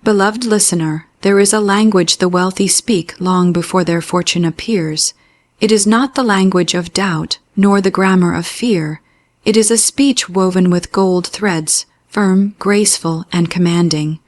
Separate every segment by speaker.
Speaker 1: Beloved listener, there is a language the wealthy speak long before their fortune appears. It is not the language of doubt, nor the grammar of fear. It is a speech woven with gold threads, firm, graceful, and commanding.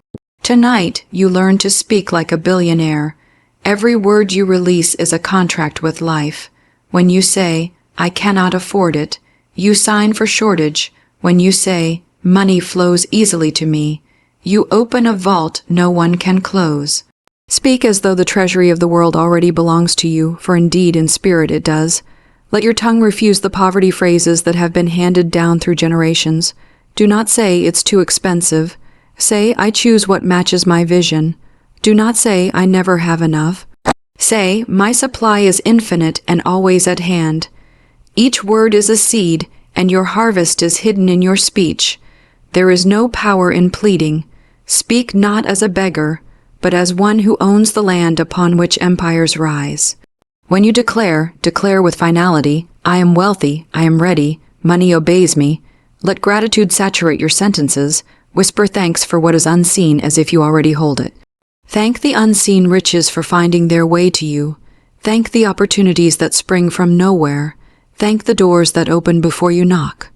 Speaker 1: Tonight, you learn to speak like a billionaire. Every word you release is a contract with life. When you say, I cannot afford it, you sign for shortage. When you say, money flows easily to me, you open a vault no one can close. Speak as though the treasury of the world already belongs to you, for indeed in spirit it does. Let your tongue refuse the poverty phrases that have been handed down through generations. Do not say it's too expensive. Say, I choose what matches my vision. Do not say, I never have enough. Say, my supply is infinite and always at hand. Each word is a seed, and your harvest is hidden in your speech. There is no power in pleading. Speak not as a beggar, but as one who owns the land upon which empires rise. When you declare with finality, I am wealthy, I am ready, money obeys me. Let gratitude saturate your sentences. Whisper thanks for what is unseen as if you already hold it. Thank the unseen riches for finding their way to you. Thank the opportunities that spring from nowhere. Thank the doors that open before you knock.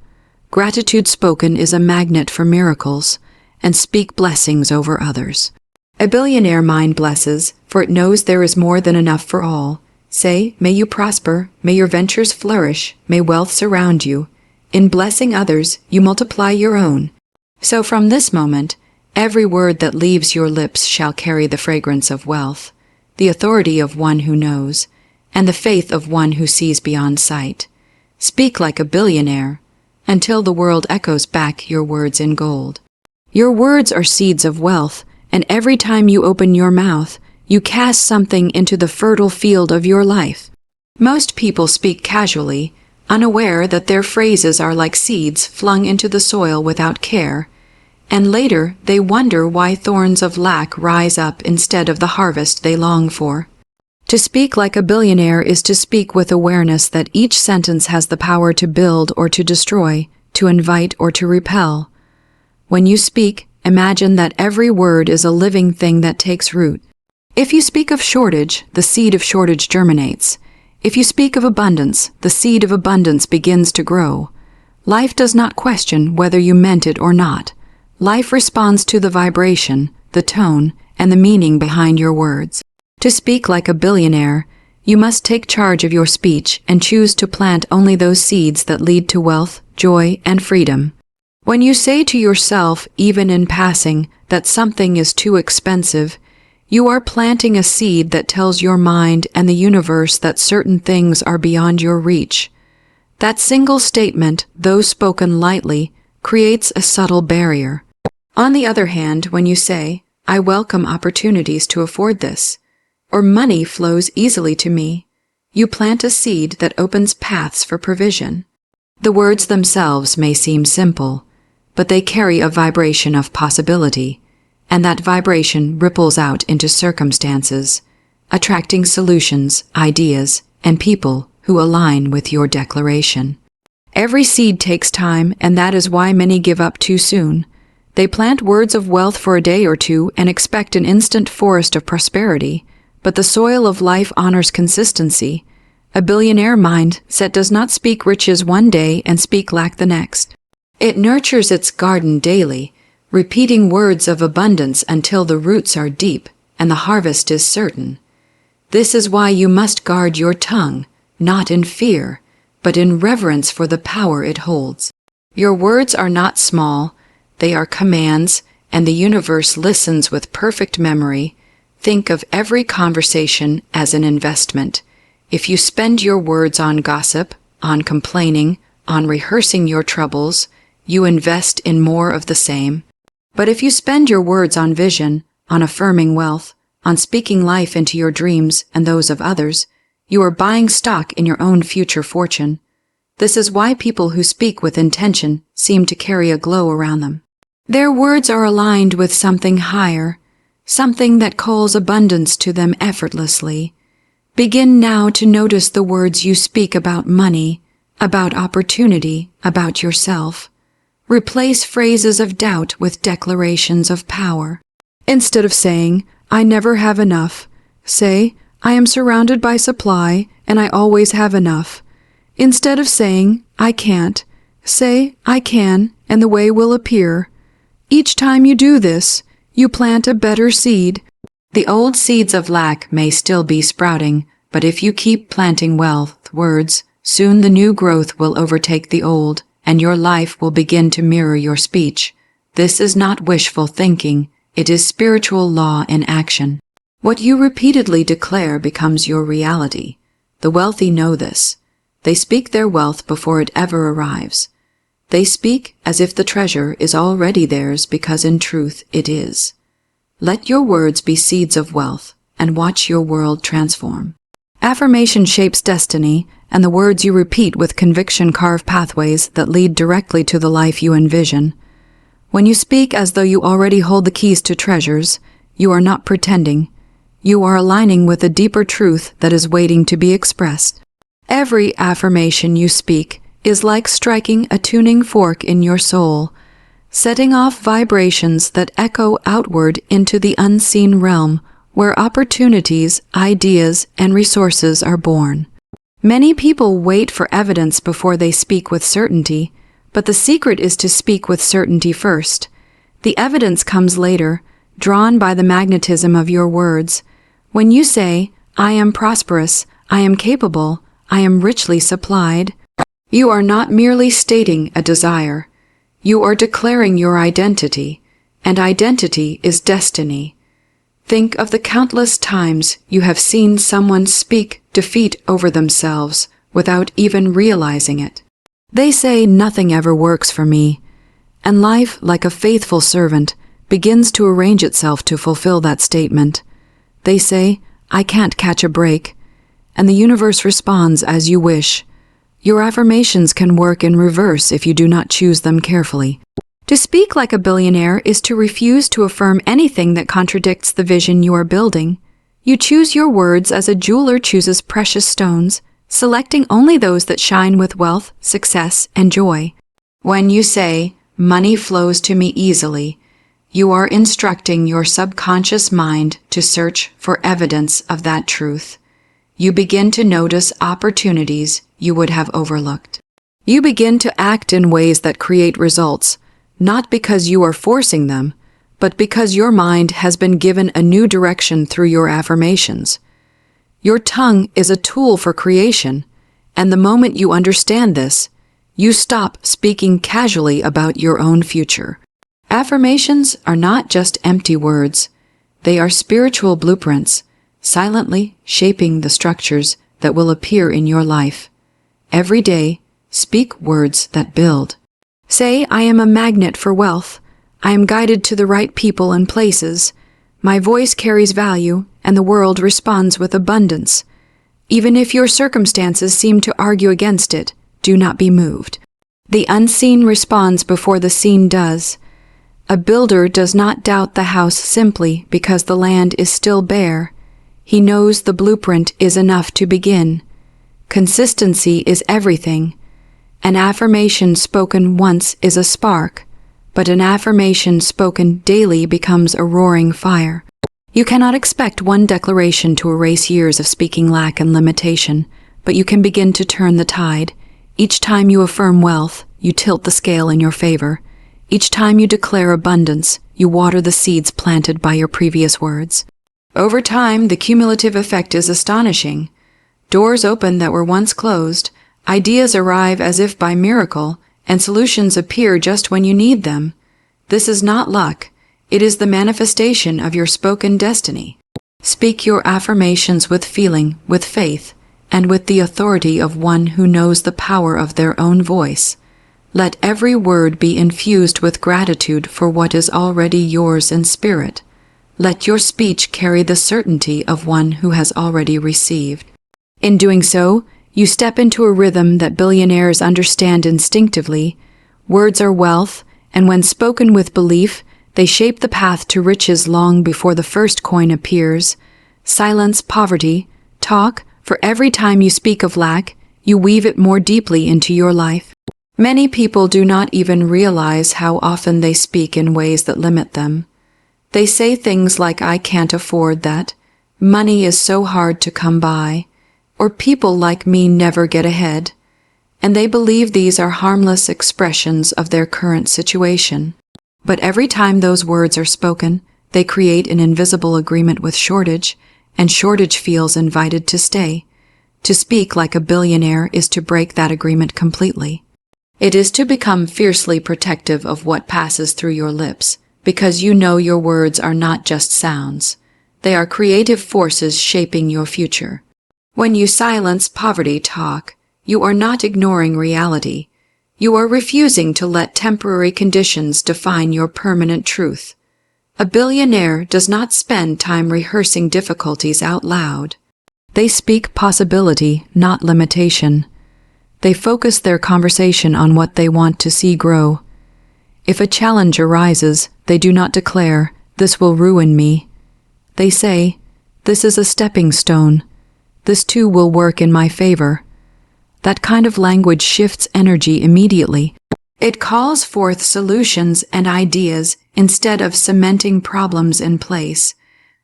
Speaker 1: Gratitude spoken is a magnet for miracles, and speak blessings over others. A billionaire mind blesses, for it knows there is more than enough for all. Say, may you prosper, may your ventures flourish, may wealth surround you. In blessing others, you multiply your own. So from this moment, every word that leaves your lips shall carry the fragrance of wealth, the authority of one who knows, and the faith of one who sees beyond sight. Speak like a billionaire, until the world echoes back your words in gold. Your words are seeds of wealth, and every time you open your mouth, you cast something into the fertile field of your life. Most people speak casually, unaware that their phrases are like seeds flung into the soil without care, and later they wonder why thorns of lack rise up instead of the harvest they long for. To speak like a billionaire is to speak with awareness that each sentence has the power to build or to destroy, to invite or to repel. When you speak, imagine that every word is a living thing that takes root. If you speak of shortage, the seed of shortage germinates. If you speak of abundance, the seed of abundance begins to grow. Life does not question whether you meant it or not. Life responds to the vibration, the tone, and the meaning behind your words. To speak like a billionaire, you must take charge of your speech and choose to plant only those seeds that lead to wealth, joy, and freedom. When you say to yourself, even in passing, that something is too expensive, you are planting a seed that tells your mind and the universe that certain things are beyond your reach. That single statement, though spoken lightly, creates a subtle barrier. On the other hand, when you say, I welcome opportunities to afford this, or money flows easily to me, you plant a seed that opens paths for provision. The words themselves may seem simple, but they carry a vibration of possibility, and that vibration ripples out into circumstances, attracting solutions, ideas, and people who align with your declaration. Every seed takes time, and that is why many give up too soon. They plant words of wealth for a day or two and expect an instant forest of prosperity, but the soil of life honors consistency. A billionaire mindset does not speak riches one day and speak lack the next. It nurtures its garden daily, repeating words of abundance until the roots are deep and the harvest is certain. This is why you must guard your tongue, not in fear, but in reverence for the power it holds. Your words are not small, they are commands, and the universe listens with perfect memory. Think of every conversation as an investment. If you spend your words on gossip, on complaining, on rehearsing your troubles, you invest in more of the same. But if you spend your words on vision, on affirming wealth, on speaking life into your dreams and those of others, you are buying stock in your own future fortune. This is why people who speak with intention seem to carry a glow around them. Their words are aligned with something higher, something that calls abundance to them effortlessly. Begin now to notice the words you speak about money, about opportunity, about yourself. Replace phrases of doubt with declarations of power. Instead of saying, I never have enough, say, I am surrounded by supply and I always have enough. Instead of saying, I can't, say, I can, and the way will appear. Each time you do this, you plant a better seed. The old seeds of lack may still be sprouting, but if you keep planting wealth words, soon the new growth will overtake the old, and your life will begin to mirror your speech. This is not wishful thinking, it is spiritual law in action. What you repeatedly declare becomes your reality. The wealthy know this. They speak their wealth before it ever arrives. They speak as if the treasure is already theirs because in truth it is. Let your words be seeds of wealth and watch your world transform. Affirmation shapes destiny, and the words you repeat with conviction carve pathways that lead directly to the life you envision. When you speak as though you already hold the keys to treasures, you are not pretending. You are aligning with a deeper truth that is waiting to be expressed. Every affirmation you speak is like striking a tuning fork in your soul, setting off vibrations that echo outward into the unseen realm where opportunities, ideas, and resources are born. Many people wait for evidence before they speak with certainty, but the secret is to speak with certainty first. The evidence comes later, drawn by the magnetism of your words. When you say, I am prosperous, I am capable, I am richly supplied, you are not merely stating a desire. You are declaring your identity, and identity is destiny. Think of the countless times you have seen someone speak defeat over themselves without even realizing it. They say nothing ever works for me, and life, like a faithful servant, begins to arrange itself to fulfill that statement. They say, I can't catch a break, and the universe responds as you wish. Your affirmations can work in reverse if you do not choose them carefully. To speak like a billionaire is to refuse to affirm anything that contradicts the vision you are building. You choose your words as a jeweler chooses precious stones, selecting only those that shine with wealth, success, and joy. When you say, money flows to me easily, you are instructing your subconscious mind to search for evidence of that truth. You begin to notice opportunities you would have overlooked. You begin to act in ways that create results, not because you are forcing them, but because your mind has been given a new direction through your affirmations. Your tongue is a tool for creation, and the moment you understand this, you stop speaking casually about your own future. Affirmations are not just empty words. They are spiritual blueprints, silently shaping the structures that will appear in your life. Every day, speak words that build. Say, I am a magnet for wealth. I am guided to the right people and places. My voice carries value, and the world responds with abundance. Even if your circumstances seem to argue against it, do not be moved. The unseen responds before the seen does. A builder does not doubt the house simply because the land is still bare. He knows the blueprint is enough to begin. Consistency is everything. An affirmation spoken once is a spark, but an affirmation spoken daily becomes a roaring fire. You cannot expect one declaration to erase years of speaking lack and limitation, but you can begin to turn the tide. Each time you affirm wealth, you tilt the scale in your favor. Each time you declare abundance, you water the seeds planted by your previous words. Over time, the cumulative effect is astonishing. Doors open that were once closed, ideas arrive as if by miracle, and solutions appear just when you need them. This is not luck. It is the manifestation of your spoken destiny. Speak your affirmations with feeling, with faith, and with the authority of one who knows the power of their own voice. Let every word be infused with gratitude for what is already yours in spirit. Let your speech carry the certainty of one who has already received. In doing so, you step into a rhythm that billionaires understand instinctively. Words are wealth, and when spoken with belief, they shape the path to riches long before the first coin appears. Silence poverty. Talk, for every time you speak of lack, you weave it more deeply into your life. Many people do not even realize how often they speak in ways that limit them. They say things like, "I can't afford that," "Money is so hard to come by," or "People like me never get ahead." And they believe these are harmless expressions of their current situation. But every time those words are spoken, they create an invisible agreement with shortage, and shortage feels invited to stay. To speak like a billionaire is to break that agreement completely. It is to become fiercely protective of what passes through your lips, because you know your words are not just sounds. They are creative forces shaping your future. When you silence poverty talk, you are not ignoring reality. You are refusing to let temporary conditions define your permanent truth. A billionaire does not spend time rehearsing difficulties out loud. They speak possibility, not limitation. They focus their conversation on what they want to see grow. If a challenge arises, they do not declare, "This will ruin me." They say, "This is a stepping stone. This too will work in my favor." That kind of language shifts energy immediately. It calls forth solutions and ideas instead of cementing problems in place.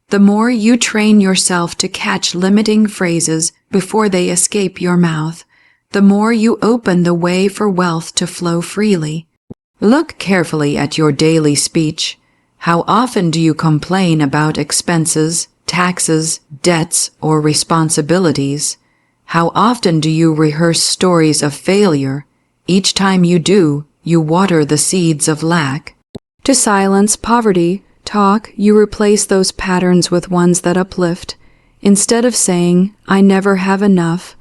Speaker 1: The more you train yourself to catch limiting phrases before they escape your mouth, the more you open the way for wealth to flow freely. Look carefully at your daily speech. How often do you complain about expenses, taxes, debts, or responsibilities? How often do you rehearse stories of failure? Each time you do, you water the seeds of lack. To silence poverty talk, you replace those patterns with ones that uplift. Instead of saying, "I never have enough,"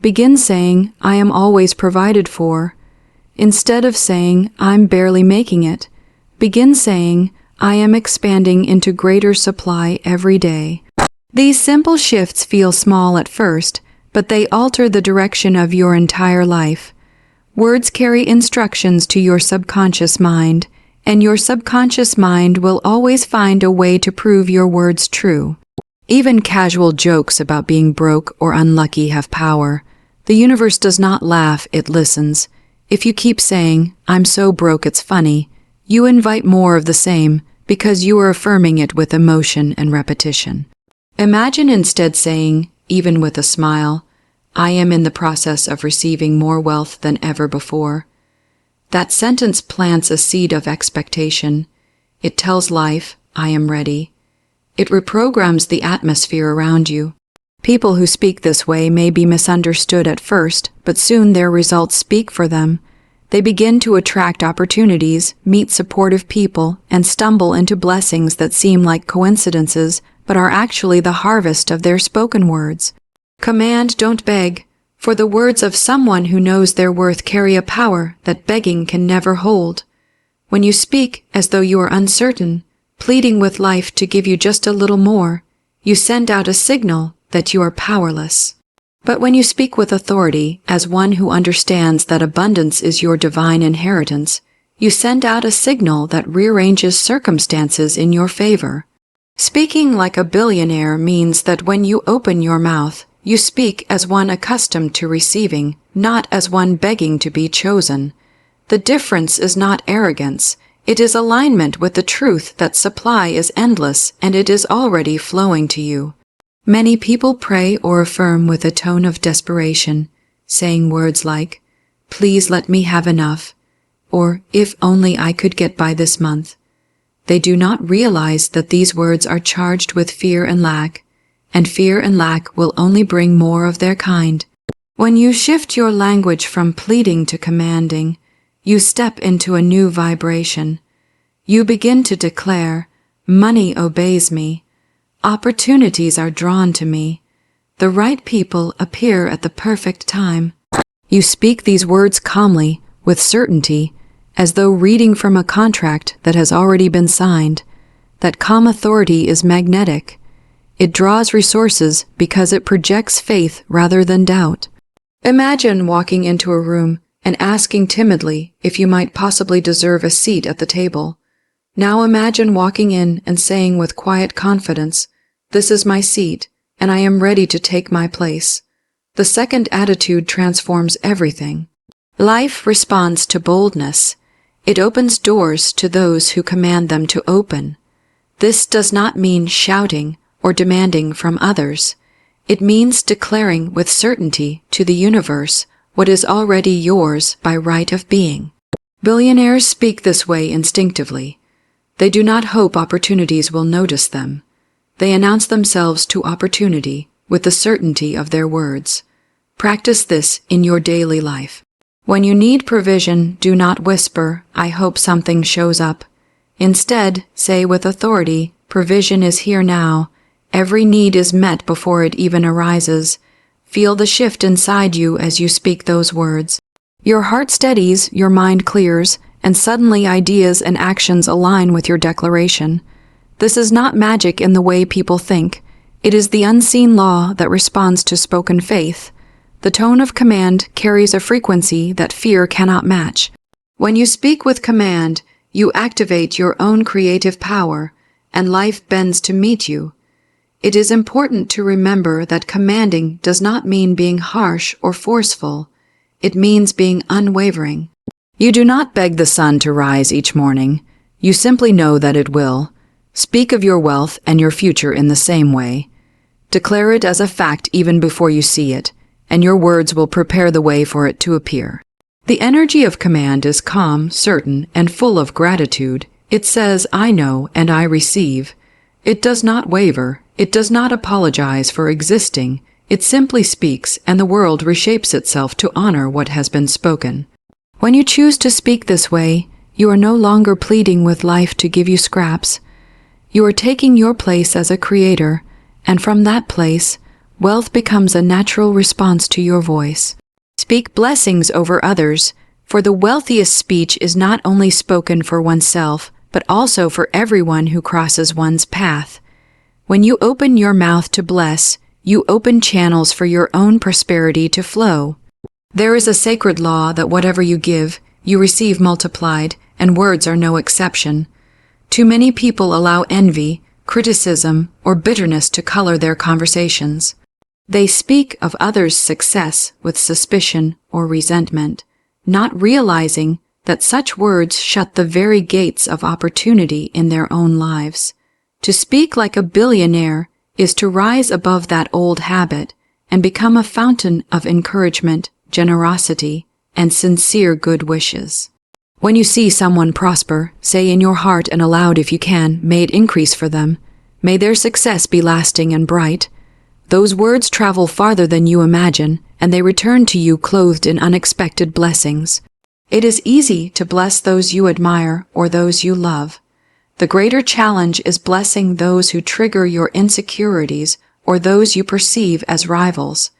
Speaker 1: begin saying, "I am always provided for." Instead of saying, "I'm barely making it," begin saying, "I am expanding into greater supply every day." These simple shifts feel small at first, but they alter the direction of your entire life. Words carry instructions to your subconscious mind, and your subconscious mind will always find a way to prove your words true. Even casual jokes about being broke or unlucky have power. The universe does not laugh, it listens. If you keep saying, "I'm so broke it's funny," you invite more of the same because you are affirming it with emotion and repetition. Imagine instead saying, even with a smile, "I am in the process of receiving more wealth than ever before." That sentence plants a seed of expectation. It tells life, "I am ready." It reprograms the atmosphere around you. People who speak this way may be misunderstood at first, but soon their results speak for them. They begin to attract opportunities, meet supportive people, and stumble into blessings that seem like coincidences, but are actually the harvest of their spoken words. Command, don't beg, for the words of someone who knows their worth carry a power that begging can never hold. When you speak as though you are uncertain, pleading with life to give you just a little more, you send out a signal that you are powerless. But when you speak with authority, as one who understands that abundance is your divine inheritance, you send out a signal that rearranges circumstances in your favor. Speaking like a billionaire means that when you open your mouth, you speak as one accustomed to receiving, not as one begging to be chosen. The difference is not arrogance. It is alignment with the truth that supply is endless and it is already flowing to you. Many people pray or affirm with a tone of desperation, saying words like, "Please let me have enough," or "If only I could get by this month." They do not realize that these words are charged with fear and lack will only bring more of their kind. When you shift your language from pleading to commanding, you step into a new vibration. You begin to declare, "Money obeys me. Opportunities are drawn to me. The right people appear at the perfect time." You speak these words calmly, with certainty, as though reading from a contract that has already been signed. That calm authority is magnetic. It draws resources because it projects faith rather than doubt. Imagine walking into a room and asking timidly if you might possibly deserve a seat at the table. Now imagine walking in and saying with quiet confidence, "This is my seat, and I am ready to take my place." The second attitude transforms everything. Life responds to boldness. It opens doors to those who command them to open. This does not mean shouting or demanding from others. It means declaring with certainty to the universe what is already yours by right of being. Billionaires speak this way instinctively. They do not hope opportunities will notice them. They announce themselves to opportunity with the certainty of their words. Practice this in your daily life. When you need provision, do not whisper, "I hope something shows up." Instead, say with authority, "Provision is here now. Every need is met before it even arises." Feel the shift inside you as you speak those words. Your heart steadies, your mind clears, and suddenly ideas and actions align with your declaration. This is not magic in the way people think. It is the unseen law that responds to spoken faith. The tone of command carries a frequency that fear cannot match. When you speak with command, you activate your own creative power, and life bends to meet you. It is important to remember that commanding does not mean being harsh or forceful. It means being unwavering. You do not beg the sun to rise each morning. You simply know that it will. Speak of your wealth and your future in the same way. Declare it as a fact even before you see it, and your words will prepare the way for it to appear. The energy of command is calm, certain, and full of gratitude. It says, "I know and I receive." It does not waver. It does not apologize for existing. It simply speaks, and the world reshapes itself to honor what has been spoken. When you choose to speak this way, you are no longer pleading with life to give you scraps. You are taking your place as a creator, and from that place, wealth becomes a natural response to your voice. Speak blessings over others, for the wealthiest speech is not only spoken for oneself, but also for everyone who crosses one's path. When you open your mouth to bless, you open channels for your own prosperity to flow. There is a sacred law that whatever you give, you receive multiplied, and words are no exception. Too many people allow envy, criticism, or bitterness to color their conversations. They speak of others' success with suspicion or resentment, not realizing that such words shut the very gates of opportunity in their own lives. To speak like a billionaire is to rise above that old habit and become a fountain of encouragement, generosity, and sincere good wishes. When you see someone prosper, say in your heart and aloud if you can, "May it increase for them. May their success be lasting and bright." Those words travel farther than you imagine, and they return to you clothed in unexpected blessings. It is easy to bless those you admire or those you love. The greater challenge is blessing those who trigger your insecurities or those you perceive as rivals.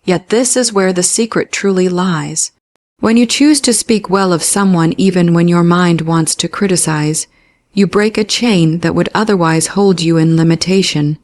Speaker 1: Yet this is where the secret truly lies. When you choose to speak well of someone even when your mind wants to criticize, you break a chain that would otherwise hold you in limitation.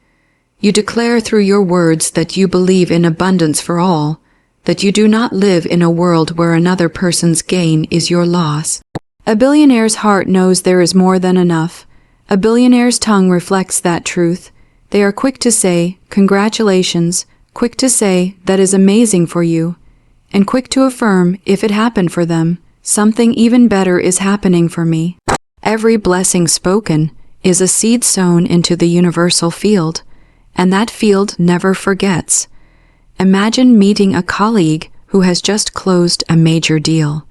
Speaker 1: You declare through your words that you believe in abundance for all, that you do not live in a world where another person's gain is your loss. A billionaire's heart knows there is more than enough. A billionaire's tongue reflects that truth. They are quick to say, "Congratulations," quick to say, "That is amazing for you," and quick to affirm, if it happened for them, "Something even better is happening for me." Every blessing spoken is a seed sown into the universal field, and that field never forgets. Imagine meeting a colleague who has just closed a major deal.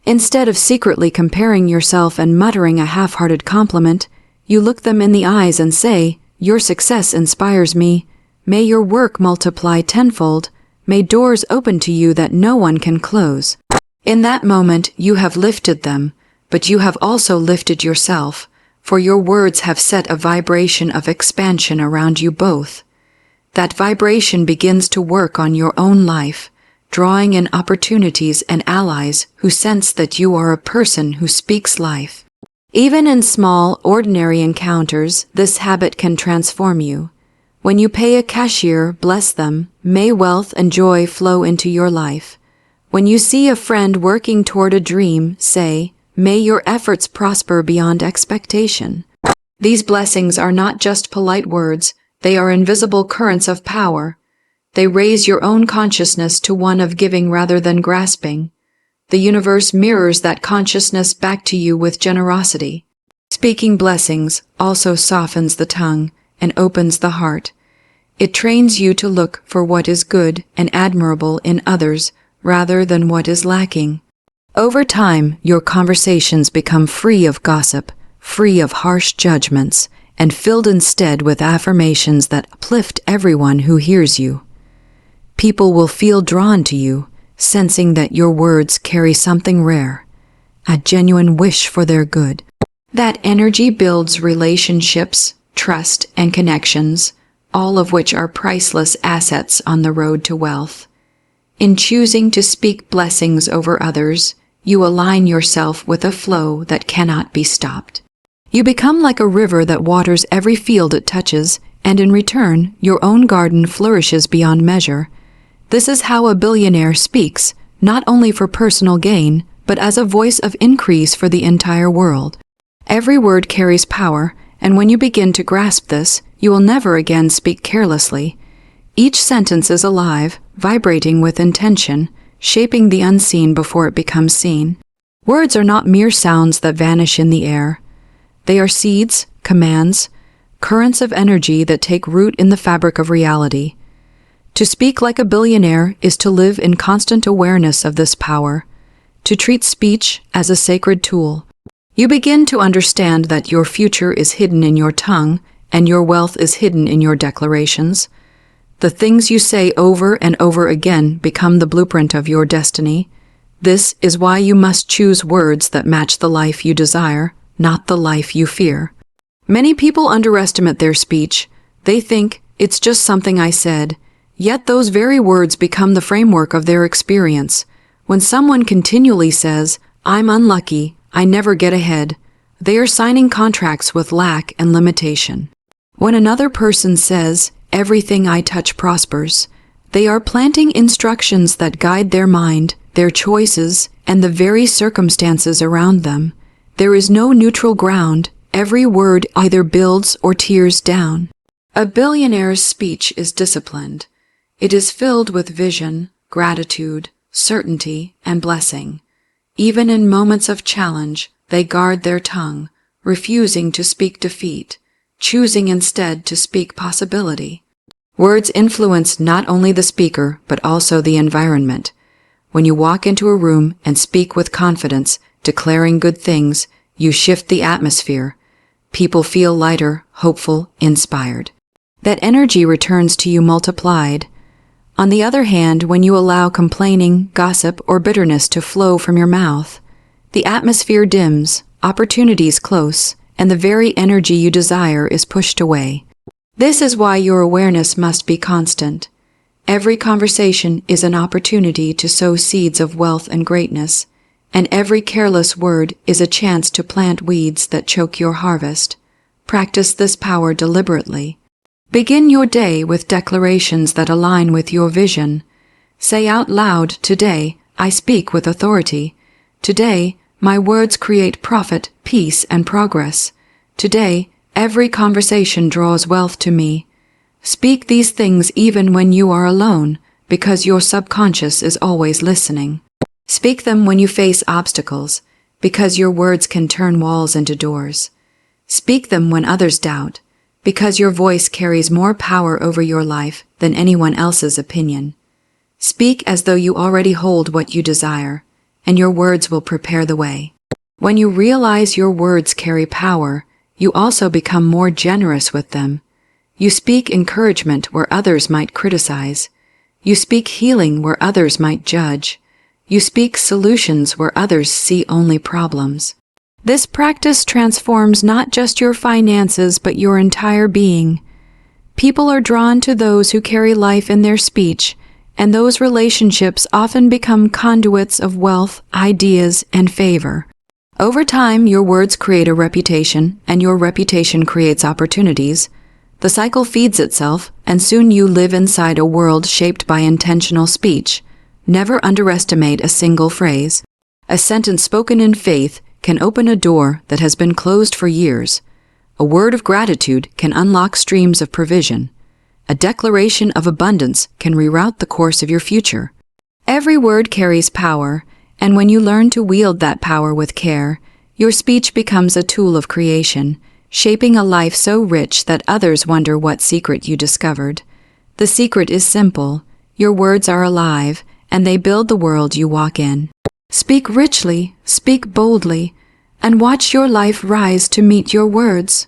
Speaker 1: Instead of secretly comparing yourself and muttering a half-hearted compliment, you look them in the eyes and say, "Your success inspires me. May your work multiply tenfold. May doors open to you that no one can close." In that moment, you have lifted them, but you have also lifted yourself, for your words have set a vibration of expansion around you both. That vibration begins to work on your own life, drawing in opportunities and allies who sense that you are a person who speaks life. Even in small, ordinary encounters, this habit can transform you. When you pay a cashier, bless them. May wealth and joy flow into your life. When you see a friend working toward a dream, say, "May your efforts prosper beyond expectation." These blessings are not just polite words, they are invisible currents of power. They raise your own consciousness to one of giving rather than grasping. The universe mirrors that consciousness back to you with generosity. Speaking blessings also softens the tongue and opens the heart. It trains you to look for what is good and admirable in others rather than what is lacking. Over time, your conversations become free of gossip, free of harsh judgments, and filled instead with affirmations that uplift everyone who hears you. People will feel drawn to you, sensing that your words carry something rare, a genuine wish for their good. That energy builds relationships, trust, and connections, all of which are priceless assets on the road to wealth. In choosing to speak blessings over others, you align yourself with a flow that cannot be stopped. You become like a river that waters every field it touches, and in return, your own garden flourishes beyond measure. This is how a billionaire speaks, not only for personal gain, but as a voice of increase for the entire world. Every word carries power, and when you begin to grasp this, you will never again speak carelessly. Each sentence is alive, vibrating with intention, shaping the unseen before it becomes seen. Words are not mere sounds that vanish in the air. They are seeds, commands, currents of energy that take root in the fabric of reality. To speak like a billionaire is to live in constant awareness of this power, to treat speech as a sacred tool. You begin to understand that your future is hidden in your tongue, and your wealth is hidden in your declarations. The things you say over and over again become the blueprint of your destiny. This is why you must choose words that match the life you desire, not the life you fear. Many people underestimate their speech. They think, it's just something I said. Yet those very words become the framework of their experience. When someone continually says, I'm unlucky, I never get ahead, they are signing contracts with lack and limitation. When another person says, everything I touch prospers, they are planting instructions that guide their mind, their choices, and the very circumstances around them. There is no neutral ground. Every word either builds or tears down. A billionaire's speech is disciplined. It is filled with vision, gratitude, certainty, and blessing. Even in moments of challenge, they guard their tongue, refusing to speak defeat, choosing instead to speak possibility. Words influence not only the speaker, but also the environment. When you walk into a room and speak with confidence, declaring good things, you shift the atmosphere. People feel lighter, hopeful, inspired. That energy returns to you multiplied. On the other hand, when you allow complaining, gossip, or bitterness to flow from your mouth, the atmosphere dims, opportunities close, and the very energy you desire is pushed away. This is why your awareness must be constant. Every conversation is an opportunity to sow seeds of wealth and greatness, and every careless word is a chance to plant weeds that choke your harvest. Practice this power deliberately. Begin your day with declarations that align with your vision. Say out loud, today, I speak with authority. Today, my words create profit, peace, and progress. Today, every conversation draws wealth to me. Speak these things even when you are alone, because your subconscious is always listening. Speak them when you face obstacles, because your words can turn walls into doors. Speak them when others doubt, because your voice carries more power over your life than anyone else's opinion. Speak as though you already hold what you desire, and your words will prepare the way. When you realize your words carry power, you also become more generous with them. You speak encouragement where others might criticize. You speak healing where others might judge. You speak solutions where others see only problems. This practice transforms not just your finances but your entire being. People are drawn to those who carry life in their speech, and those relationships often become conduits of wealth, ideas, and favor. Over time, your words create a reputation, and your reputation creates opportunities. The cycle feeds itself, and soon you live inside a world shaped by intentional speech. Never underestimate a single phrase. A sentence spoken in faith can open a door that has been closed for years. A word of gratitude can unlock streams of provision. A declaration of abundance can reroute the course of your future. Every word carries power, and when you learn to wield that power with care, Your speech becomes a tool of creation, shaping a life so rich that others wonder what secret you discovered. The secret is simple. Your words are alive, and they build the world you walk in. Speak richly, speak boldly, and watch your life rise to meet your words.